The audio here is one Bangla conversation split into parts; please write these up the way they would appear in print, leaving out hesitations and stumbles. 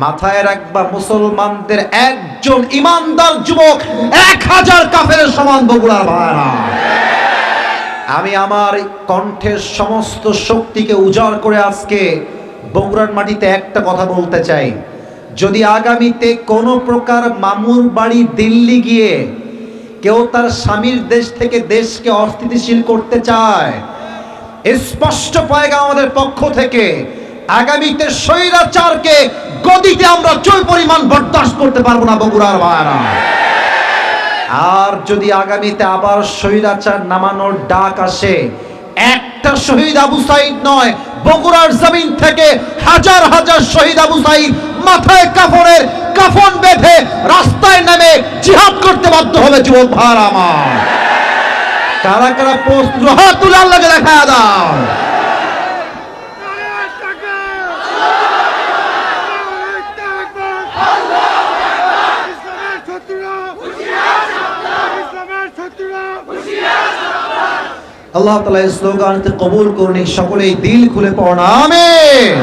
মাথায় রাখবা, মুসলমানদের একজন ইমানদার যুবক 1000 কাফেরের সমান বগুড়ার ভাইরা। আমি আমার কণ্ঠের সমস্ত শক্তিকে উজাড় করে আজকে বগুড়ার মাটিতে একটা কথা বলতে চাই। যদি আগামীতে কোনো প্রকার মামুর বাড়ি দিল্লি গিয়ে কেউ তার স্বামীর দেশ থেকে দেশকে অস্থিতিশীল করতে চায়, স্পষ্ট পয়গাম আমাদের পক্ষ থেকে, আগামীতে স্বৈরাচারকে গদিতে আমরা চুল পরিমাণ বরদাস্ত করতে পারবো না বগুড়ার ভাইরা। আর যদি আগামীতে আবার স্বৈরাচার নামানোর ডাক আসে, একটা শহীদ আবু সাইদ নয়, বগুড়ার জমিন থেকে হাজার হাজার শহীদ আবু সাইদ মাথায় কাফন বেঁধে রাস্তায় নেমে জিহাদ করতে বাধ্য হবে যুবক ভাইরা আমার। কারা কারা প্রস্তুত হাত তুলে আল্লাহকে দেখা দাও। আল্লাহ তাআলা এই স্লোগানকে কবুল করুন, সকলেই দিল খুলে পড়ুন আমিন।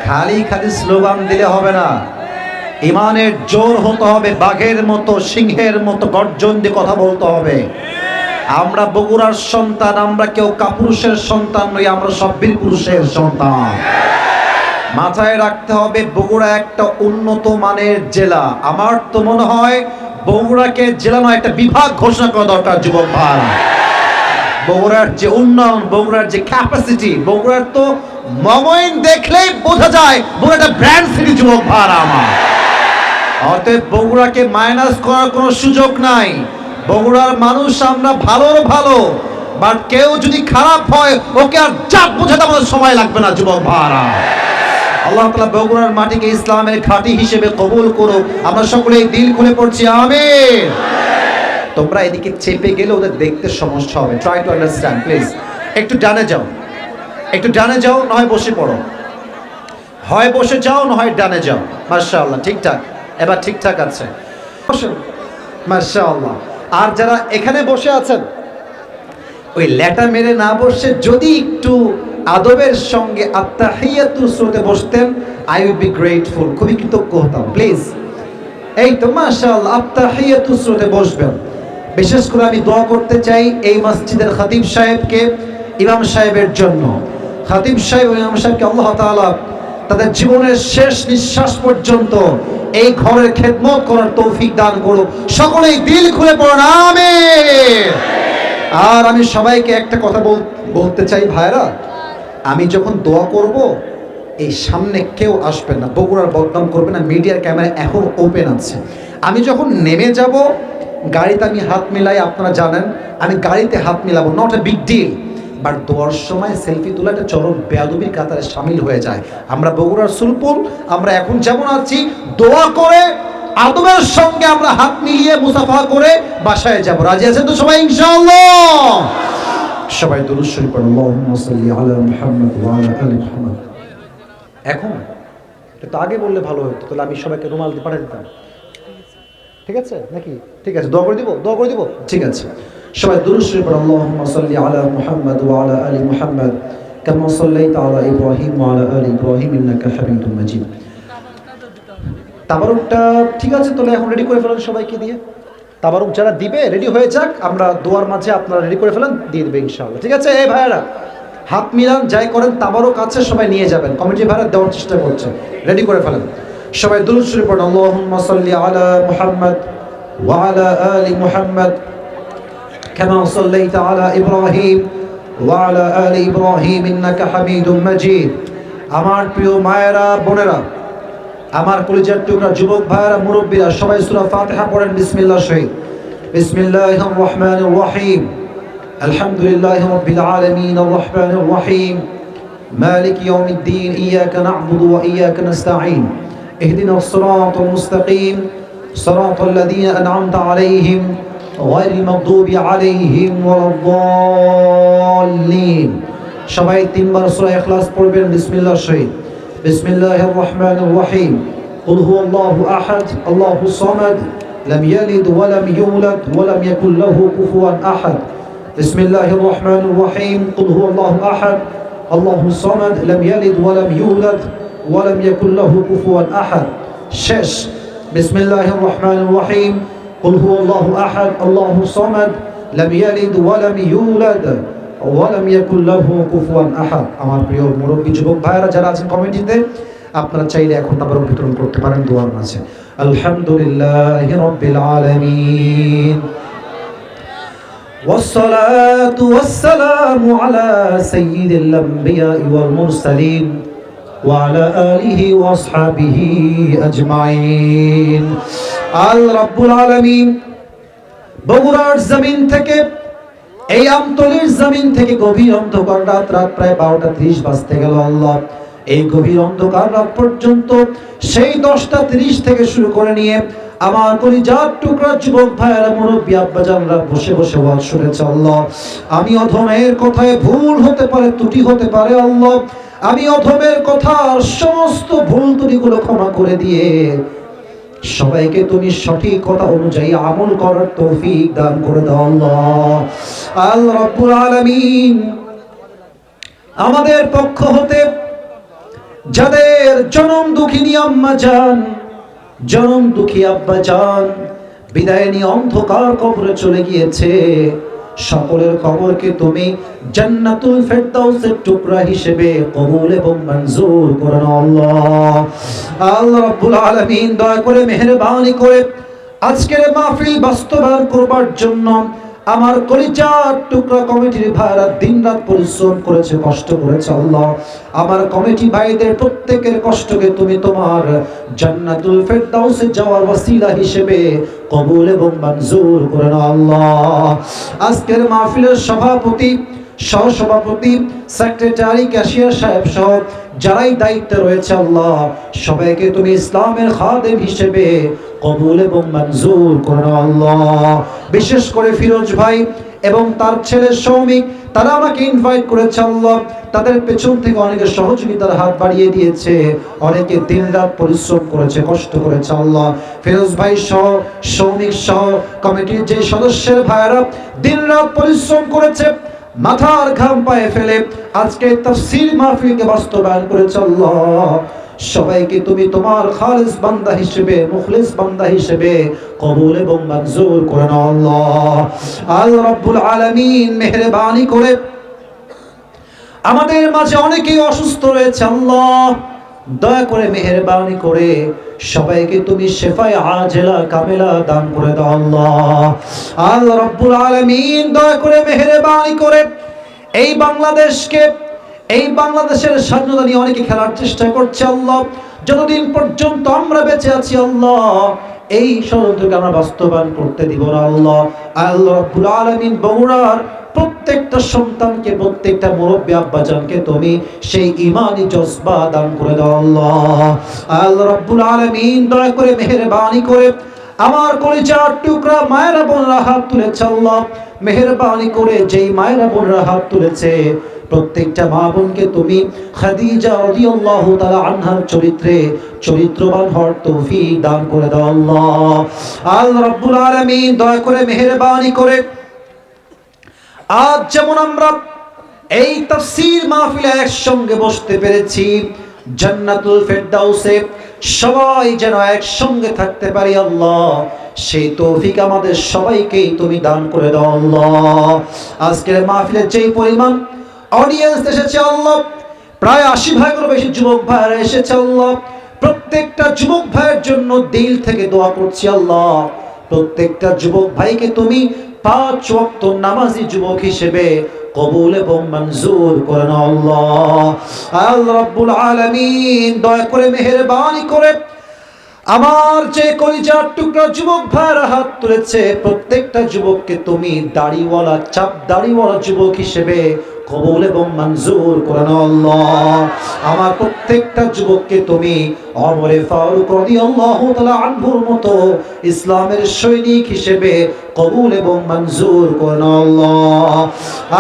খালি স্লোগান দিলে হবে না, ইমানের জোর হতে হবে, বাঘের মতো সিংহের মতো গর্জন দিয়ে কথা বলতে হবে। আমরা বগুড়ার সন্তান, আমরা কেউ কাপুরুষের সন্তান নই, আমরা সব বীর পুরুষের সন্তান। মাথায় রাখতে হবে বগুড়া একটা উন্নত মানের জেলা। আমার তো মনে হয় বগুড়াকে জেলা নয়, একটা বিভাগ ঘোষণা করা দরকার যুবক ভাইরা। বগুড়ার যে উন্নয়ন, বগুড়ার যে ক্যাপাসিটি, বগুড়ার তো মমইন দেখলেই বোঝা যায় বগুড়া একটা ব্র্যান্ড সিটি যুবক ভাইরা আমার। অতএব বগুড়াকে মাইনাস করার কোনো সুযোগ নাই। বগুড়ার মানুষ আমরা ভালো, বাট কেউ যদি খারাপ হয় ওকে আর চাপ বোঝাতে আমাদের সময় লাগবে না যুবক ভাইরা। আল্লাহ তাআলা বগুড়ার মাটিকে ইসলামের ঘাঁটি হিসেবে কবুল করুক। আমরা সকলেই দিল খুলে পড়ছি আমিন। তোমরা এদিকে চেপে গেলে ওদের দেখতে সমস্যা হবে। Try to understand please. একটু ডানে যাও, না হয় বসে পড়ো, হয় বসে যাও না হয় ডানে যাও। মাশাআল্লাহ, ঠিকঠাক, এবার ঠিকঠাক আছে, বসেন। মাশাআল্লাহ। আর যারা এখানে বসে আছেন, ওই ল্যাটা মেরে না বসে যদি একটু আদবের সঙ্গে আত্তাহিয়াতু সুরতে বসতেন, আই উইল বি গ্রেটফুল, খুবই কৃতজ্ঞ হতাম প্লিজ। এই তো মাশাআল্লাহ, আত্তাহিয়াতু সুরতে বসবেন। বিশেষ করে আমি দোয়া করতে চাই এই মসজিদের খতিব সাহেবকে, ইমাম সাহেবের জন্য। খতিব সাহেব ও ইমাম সাহেবকে আল্লাহ তাআলা তাদের জীবনের শেষ নিঃশ্বাস পর্যন্ত এই ঘরের খেদমত করার তৌফিক দান করুক। সকলেই দিল খুলে পড়ুন আমিন। আর আমি সবাইকে একটা কথা বলতে চাই ভাইরা, আমি যখন দোয়া করব এই সামনে কেউ আসবেন না, বগুড়ার বদনাম করবে না, মিডিয়ার ক্যামেরা এখন ওপেন আছে। আমি যখন নেমে যাব গাড়িতে আমি হাত মিলাই, আপনারা জানেন আমি গাড়িতে হাত মিলাবো, not a big deal. But দোয়ার সময় সেলফি তোলা একটা চরম বেয়াদবির কাতারে শামিল হয়ে যায়। আমরা বগুড়ার সুলপুর, আমরা এখন যেমন আছি, দোয়া করে আদবের সঙ্গে আমরা হাত মিলিয়ে মুসাফা করে বাসায় যাব। রাজি আছেন তো সবাই ইনশাআল্লাহ? সবাই দুরূদ শরীফ পড়ুন, আল্লাহুম্মা সাল্লি আলা মুহাম্মাদ ওয়া আলা আলি মুহাম্মাদ। এখন এটা তো আগে বললে ভালো হতো, তাহলে আমি সবাইকে রুমাল দিয়ে পাঠিয়ে দিতাম। ঠিক আছে নাকি? ঠিক আছে, দোয়া করে দিব। ঠিক আছে, সবাই দুরূদ শরীফ পড়ুন, আল্লাহুম্মা সাল্লি আলা মুহাম্মাদ ওয়া আলা আলি মুহাম্মাদ কামা সাল্লাইতা আলা ইব্রাহিম ওয়া আলা আলি ইব্রাহিম ইন্নাকা হামিদুম মাজিদ। তাবারুকটা ঠিক আছে, তাহলে এখন রেডি করে ফেলেন সবাইকে দিয়ে। তাবারুক যারা দিবে রেডি হয়ে যাক, আমরা দোয়ার মাঝে আপনারা রেডি করে ফেলেন, দিয়ে দেবে ইনশাআল্লাহ। ঠিক আছে? এই ভাইয়েরা হাত মিলান, যাই করেন, তাবারুক আছে সবাই নিয়ে যাবেন। কমিটি ভাইরা দেওয়ার চেষ্টা করছে, রেডি করে ফেলেন। সবাই দুরূদ শরীফ পড়ুন, আল্লাহুম্মা সাল্লি আলা মুহাম্মাদ ওয়া আলা আলি মুহাম্মাদ কামা সাল্লাইতা আলা ইব্রাহিম ওয়া আলা আলি ইব্রাহিম ইন্নাকা হামিদুম মাজিদ। আমার প্রিয় মায়েরা, বোনেরা, আমার কলিজার টুকরা যুবক ভাইয়েরা, মুরব্বীরা, সবাই সূরা ফাতিহা পড়েন বিসমিল্লাহ শহীদ। বিসমিল্লাহির রহমানির রহিম। আলহামদুলিল্লাহি রাব্বিল আলামিন আর রহমানির রহিম মালিক ইয়াউমিদ্দিন ইয়াকা না'বুদু ওয়া ইয়াকা নাস্তাঈন ইহদিনাস সিরাতাল মুস্তাকিম সিরাতাল লাযীনা আন'আমতা আলাইহিম গায়রিল মাগদুবি আলাইহিম ওয়ালাদ-দাল্লিন। সবাই তিনবার সূরা ইখলাস পড়বেন বিসমিল্লাহ শহীদ। بسم الله الرحمن الرحيم قل هو الله أحد الله الصمد لم يلد ولم يولد ولم يكن له كفوا أحد بسم الله الرحمن الرحيم قل هو الله أحد الله الصمد لم يلد ولم يولد ওয়ালাম ইয়াকুল লাহু কুফুয়ান আহাদ। শেষ। বিসমিল্লাহির রহমানির রহিম। কুল হুয়াল্লাহু আহাদ আল্লাহু সামাদ লাম ইয়ালিদ ওয়ালাম ইউলাদ ওয়ালাম ইয়াকুল লাহু কুফুয়ান আহাদ। আমার প্রিয় মুরব্বী যুবক ভাইরা যারা আছেন কমিটিতে, আপনারা চাইলে এখন তারপর বিতরণ করতে পারেন দোয়ার মাঝে। আলহামদুলিল্লাহি রাব্বিল আলামিন والصلاة والسلام على سيد الأنبياء والمرسلين وعلى آله وأصحابه أجمعين। রব্বুল আলামিন বগুড়ার জমিন থেকে, এই আমতলির জমিন থেকে গভীর অন্ধকার রাত প্রায় 12টা 30 বাজতে গেল। আল্লাহ এই গভীর অন্ধকার রাত পর্যন্ত সেই 10টা 30 থেকে শুরু করে নিয়ে আমার কলিজার টুকরা যুবক ভাইয়েরা মুরব্বী আব্বাজানরা বসে বসে ওয়াজ শুনেছে। আল্লাহ আমি অধমের কথায় ভুল হতে পারে, ত্রুটি হতে পারে। আল্লাহ আমি অধমের কথার সমস্ত ভুল ত্রুটিগুলো ক্ষমা করে দিয়ে সবাইকে তুমি সঠিক কথা অনুযায়ী আমল করার তৌফিক দান করে দাও। আল্লাহ রব্বুল আলামিন আমাদের পক্ষ হতে যাদের জনম দুঃখিনী আম্মা জান, জনম দুঃখী আব্বা জান বিদায় নিয়ে অন্ধকার কবরে চলে গিয়েছে, সকলের কবরকে তুমি জান্নাতুল ফেরদাউসের টুকরা হিসেবে কবুল এবং মঞ্জুর করে নাও। আল্লাহ রাব্বুল আলামিন দয়া করে মেহেরবানি করে আজকের মাহফিল বাস্তবায়ন করবার জন্য আমার কলিজার টুকরা কমিটির ভাইরা দিনরাত পরিশ্রম করেছে, কষ্ট করেছে। আল্লাহ আমার কমিটি ভাইদের প্রত্যেকের কষ্টকে তুমি তোমার জান্নাতুল ফেরদাউসে যাওয়ার ওসিলা হিসেবে কবুল এবং মঞ্জুর করে নাও। আল্লাহ আজকের মাহফিলের সভাপতি, সহসভাপতি, সেক্রেটারি, ক্যাশিয়ার সাহেব সহ যারাই দায়িত্বে রয়েছে, আল্লাহ সবাইকে তুমি ইসলামের খাদেম হিসেবে কবুল এবং মঞ্জুর করে নাও। আল্লাহ বিশেষ করে ফিরোজ ভাই এবং তার ছেলে সৌমিক, তারা আমাকে ইনভাইট করেছে। আল্লাহ তাদের পেছন থেকে অনেকে সহযোগিতার হাত বাড়িয়ে দিয়েছে, অনেকে দিনরাত পরিশ্রম করেছে, কষ্ট করেছে। আল্লাহ ফিরোজ ভাই সহ, সৌমিক সহ কমিটির যে সদস্যের ভাইরা দিনরাত পরিশ্রম করেছে, মাথার ঘাম পায়ে ফেলে আজকে তাফসীর মাহফিলকে বাস্তবায়ন করেছে। আল্লাহ সবাইকে তুমি তোমার খালিস বান্দা হিসেবে, মুখলিস বান্দা হিসেবে কবুল এবং মঞ্জুর করে নাও। আল্লাহ রাব্বুল আলামিন মেহেরবানি করে আমাদের মাঝে অনেকেই অসুস্থ রয়েছে, আল্লাহ দয়া করে মেহেরবানি করে সবাইকে তুমি শেফায়ে আজেলা কামেলা দান করে দাও। আল্লাহ রাব্বুল আলামিন দয়া করে মেহেরবানি করে এই বাংলাদেশকে, এই বাংলাদেশের স্বাধীনতা নিয়ে অনেকে খেলার চেষ্টা করছে। আল্লাহ যতদিন পর্যন্ত আমরা বেঁচে আছি, আল্লাহ এই ষড়যন্ত্রকে আমরা বাস্তবায়ন করতে দিব না। আল্লাহ রাব্বুল আলামিন বগুড়ার প্রত্যেকটা সন্তানকে, প্রত্যেকটা মুরব্বী আব্বাজানকে তুমি সেই ঈমানি জজবা দান করে দাও। আল্লাহ রাব্বুল আলামিন দয়া করে মেহেরবানি করে আমার কলিজার টুকরা মায়েরা বোনরা হাত তুলেছে, আল্লাহ মেহেরবানি করে যেই মায়েরা বোনরা হাত তুলেছে প্রত্যেকটা মা বোনকে তুমি খাদিজা রাদিয়াল্লাহু তাআলা আনহার চরিত্রে চরিত্রবান হওয়ার তৌফিক দান করে দাও। আল্লাহ রাব্বুল আলামিন দয়া করে মেহেরবানি করে আজ যেমন আমরা এই তাফসীর মাহফিলে একসঙ্গে বসতে পেরেছি, জান্নাতুল ফেরদাউসে সবাই যেন একসঙ্গে থাকতে পারি, আল্লাহ সেই তৌফিক আমাদের সবাইকেই তুমি দান করে দাও। আল্লাহ আজকের মাহফিলে যেই পরিমাণ অডিয়েন্স এসেছে, আল্লাহ প্রায় 80 ভাগেরও বেশি যুবক ভাইরা এসেছে। আল্লাহ প্রত্যেকটা যুবক ভাইয়ের জন্য দিল থেকে দোয়া করছি। আল্লাহ প্রত্যেকটা যুবক ভাইকে তুমি 5 ওয়াক্ত নামাজি যুবক হিসেবে কবুল এবং মঞ্জুর করে নাও। আল্লাহ রাব্বুল আলামিন দয়া করে মেহেরবানি করে আমার যে কলিজার টুকরা যুবক ভাইরা হাত তুলেছে প্রত্যেকটা যুবককে তুমি দাড়িওয়ালা, চাপ দাড়িওয়ালা যুবক হিসেবে কবুল এবং মঞ্জুর করে নাও। আমার প্রত্যেকটা যুবককে তুমি ওমরে ফারুক রাদিয়াল্লাহু তাআলা আনহুর মতো ইসলামের সৈনিক হিসেবে কবুল এবং মঞ্জুর করে নাও।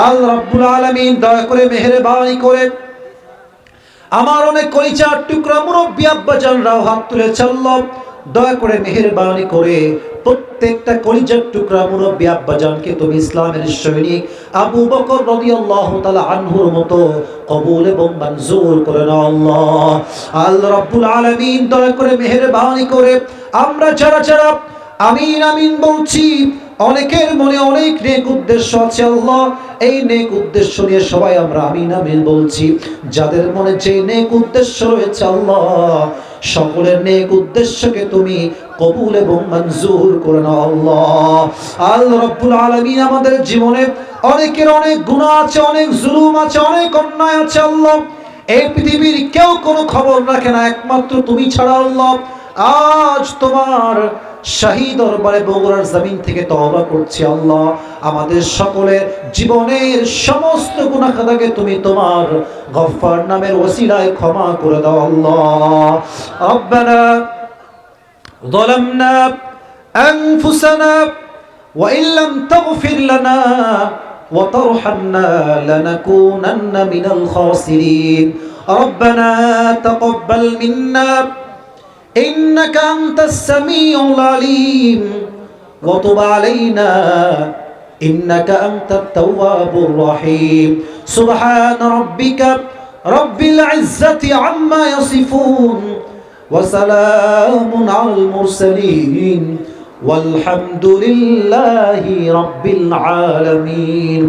আল্লাহ রাব্বুল আলামিন দয়া করে মেহেরবানি করে আমার অনেক কলিজার টুকরা মুরব্বী আব্বাজানরাও হাত তুলেছে, আল্লাহ দয়া করে মেহেরবানি করে প্রত্যেকটা কলিজার টুকরা মুরব্বী আব্বাজানকে তুমি ইসলামের সৈনিক আবু বকর রাদিয়াল্লাহু তাআলা আনহুর মতো কবুল এবং মঞ্জুর করে নাও আল্লাহ। আল্লাহ রাব্বুল আলামিন দয়া করে মেহেরবানি করে আমরা যারা যারা আমিন আমিন বলছি, অনেকের মনে অনেক নেক উদ্দেশ্য আছে আল্লাহ, এই নেক উদ্দেশ্য নিয়ে সবাই আমরা আমিন আমিন বলছি। যাদের মনে যে নেক উদ্দেশ্য রয়েছে আল্লাহ, সকলের নেক উদ্দেশ্যকে তুমি কবুল এবং মঞ্জুর করে নাও আল্লাহ। আল্লাহ রাব্বুল আলামিন আমাদের জীবনে অনেকের অনেক গুনাহ আছে, অনেক জুলুম আছে, অনেক অন্যায় আছে আল্লাহ। এই পৃথিবীর কেউ কোনো খবর রাখে না, একমাত্র তুমি ছাড়া আল্লাহ। আজ তোমার শাহী দরবারে বগুড়ার জমিন থেকে তওবা করছি আল্লাহ, আমাদের সকলের জীবনের সমস্ত গুনাহ খাতাকে তুমি তোমার গফফার নামের ওসিলায় ক্ষমা করে দাও আল্লাহ। রব্বানা যালামনা আনফুসানা ওয়া ইল্লাম তাগফির লানা ওয়া তারহামনা লানাকুনান্না মিনাল খাসিরিন। রব্বানা তাকাব্বাল মিন্না إنك أنت السميع العليم وتب علينا إنك أنت التواب الرحيم سبحان ربك رب العزة عما يصفون وسلام على المرسلين والحمد لله رب العالمين।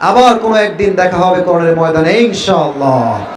আবার কোনো একদিন দেখা হবে কোরআনের ময়দানে ইনশাআল্লাহ।